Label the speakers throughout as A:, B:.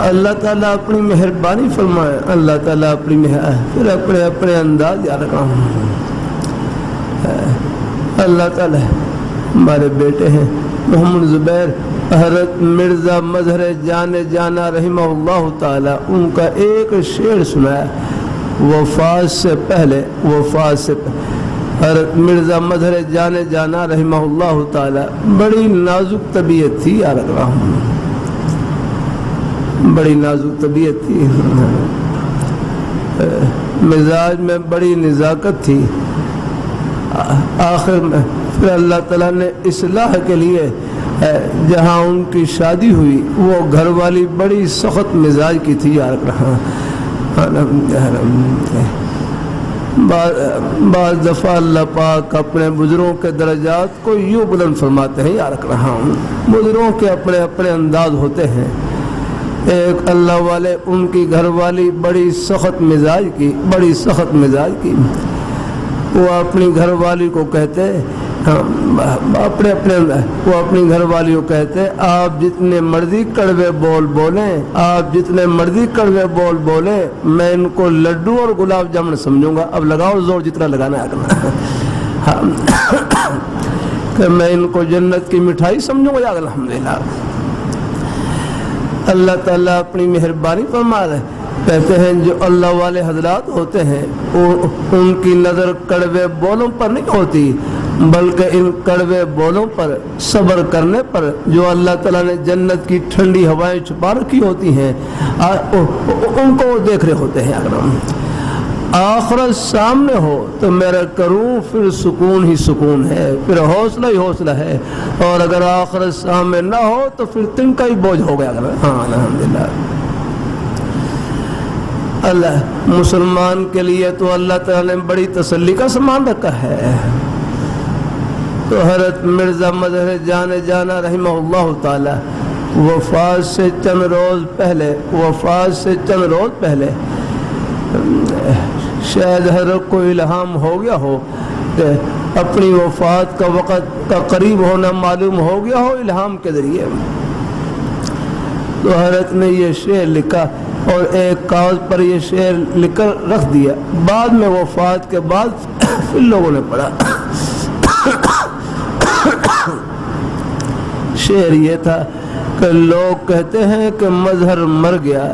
A: اللہ تعالیٰ اپنی مہربانی فرمائے، اللہ تعالیٰ اپنی پھر اپنے اپنے انداز یاد رکھا ہوں۔ اللہ تعالیٰ ہمارے بیٹے ہیں محمد زبیر، حضرت مرزا مظہر جانا رحمہ اللہ تعالیٰ، ان کا ایک شعر سنایا وفات سے پہلے حضرت مرزا مظہر جانا رحمہ اللہ تعالیٰ، بڑی نازک طبیعت تھی یاد رکھ رہا ہوں، بڑی نازک طبیعت تھی، مزاج میں بڑی نزاکت تھی۔ آخر میں پھر اللہ تعالیٰ نے اصلاح کے لیے جہاں ان کی شادی ہوئی وہ گھر والی بڑی سخت مزاج کی تھی یاد رہا۔ بعض دفعہ اللہ پاک اپنے بزرگوں کے درجات کو یوں بلند فرماتے ہیں یاد رکھ رہا ہوں، بزرگوں کے اپنے اپنے انداز ہوتے ہیں۔ ایک اللہ والے، ان کی گھر والی بڑی سخت مزاج کی، وہ اپنی گھر والی کو کہتے وہ اپنی گھر والی کو کہتے آپ جتنے مرضی کڑوے بول بولیں میں ان کو لڈو اور گلاب جامن سمجھوں گا، اب لگاؤ زور جتنا لگانا ہے کہ میں ان کو جنت کی مٹھائی سمجھوں گا۔ الحمدللہ اللہ تعالیٰ اپنی مہربانی فرما رہے، کہتے ہیں جو اللہ والے حضرات ہوتے ہیں ان کی نظر کڑوے بولوں پر نہیں ہوتی، بلکہ ان کڑوے بولوں پر صبر کرنے پر جو اللہ تعالیٰ نے جنت کی ٹھنڈی ہوائیں چھپا رکھی ہوتی ہیں ان کو وہ دیکھ رہے ہوتے ہیں۔ اگر آخرت سامنے ہو تو میرا کروں پھر سکون ہی سکون ہے، پھر حوصلہ ہی حوصلہ ہے، اور اگر آخرت سامنے نہ ہو تو پھر تن کا ہی بوجھ ہو گیا۔ ہاں الحمدللہ اللہ مسلمان کے لیے تو اللہ تعالیٰ نے بڑی تسلی کا سامان رکھا ہے۔ تو حضرت مرزا مظہر جانا رحمہ اللہ تعالی وفات سے چند روز پہلے شاید حضرت کو الہام ہو گیا ہو کہ اپنی وفات کا وقت کا قریب ہونا معلوم ہو گیا ہو الہام کے ذریعے، تو حضرت نے یہ شعر لکھا اور ایک کاغذ پر یہ شعر لکھ کر رکھ دیا۔ بعد میں وفات کے بعد پھر لوگوں نے پڑھا۔ شعر یہ تھا کہ لوگ کہتے ہیں کہ مظہر مر گیا،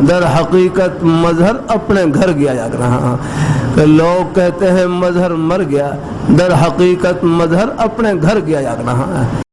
A: در حقیقت مظہر اپنے گھر گیا جا رہا، کہ لوگ کہتے ہیں مظہر مر گیا، در حقیقت مظہر اپنے گھر گیا جا رہا ہے۔